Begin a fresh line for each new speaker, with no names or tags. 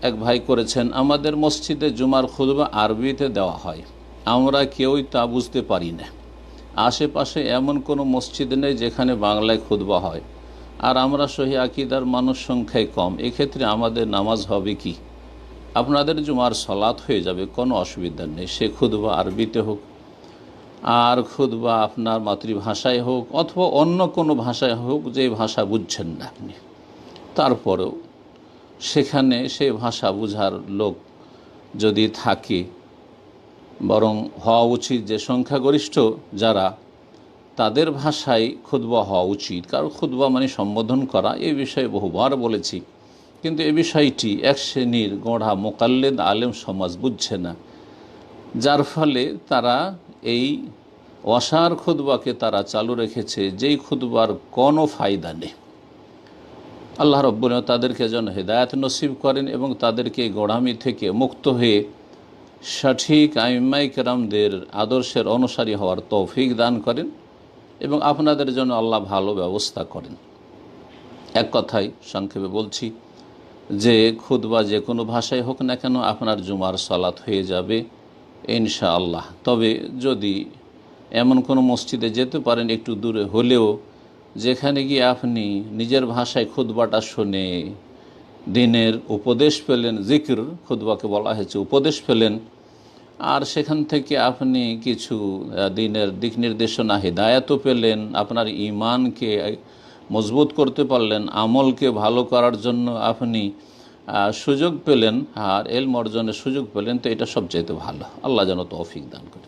এক ভাই করেছেন, আমাদের মসজিদে জুমার খুতবা আরবিতে দেওয়া হয়, আমরা কেউই তা বুঝতে পারি না। আশেপাশে এমন কোনো মসজিদ নেই যেখানে বাংলায় খুতবা হয়, আর আমরা সহি আকীদার মানুষ সংখ্যায় কম, এক্ষেত্রে আমাদের নামাজ হবে কি? আপনাদের জুমার সালাত হয়ে যাবে, কোনো অসুবিধা নেই। সে খুতবা আরবিতে হোক আর খুতবা আপনার মাতৃভাষায় হোক অথবা অন্য কোনো ভাষায় হোক, যে ভাষা বুঝছেন না আপনি, তারপরেও সেখানে সে ভাষা বুঝার লোক যদি থাকে, বরং হওয়া উচিত যে সংখ্যাগরিষ্ঠ যারা, তাদের ভাষায় খুতবা হওয়া উচিত। কারণ খুতবা মানে সম্বোধন করা, এই বিষয়ে বহুবার বলেছি। কিন্তু এই বিষয়টি এক শ্রেণীর গোঁড়া মোকাল্লেদ আলেম সমাজ বুঝছে না, যার ফলে তারা এই ওয়াসার খুতবাকে তারা চালু রেখেছে, যেই খুতবার কোনো ফায়দা নেই। আল্লাহ রাব্বুল আলামিন তাদেরকে যেন হেদায়েত নসিব করেন এবং তাদেরকে গোঁড়ামি থেকে মুক্ত হয়ে সঠিক আইম্মায়ে কেরামদের আদর্শের অনুসারী হওয়ার তৌফিক দান করেন এবং আপনাদের জন্য আল্লাহ ভালো ব্যবস্থা করেন। এক কথায় সংক্ষেপে বলছি যে খুতবা যে কোনো ভাষায় হোক না কেন আপনার জুমার সালাত হয়ে যাবে ইনশাআল্লাহ। তবে যদি এমন কোনো মসজিদে যেতে পারেন একটু দূরে হলেও, যেখানে গিয়ে আপনি নিজের ভাষায় খুতবাটা শুনে দিনের উপদেশ পেলেন, জিকির খুতবাকে বলা হয়েছে, উপদেশ পেলেন, আর সেখান থেকে আপনি কিছু দিনের দিক নির্দেশনা হিদায়াতও পেলেন, আপনার ঈমানকে মজবুত করতে পারলেন, আমলকে ভালো করার জন্য আপনি সুযোগ পেলেন আর ইলম অর্জনের সুযোগ পেলেন, তো এটা সবচাইতে ভালো। আল্লাহ যেন তৌফিক দান করে।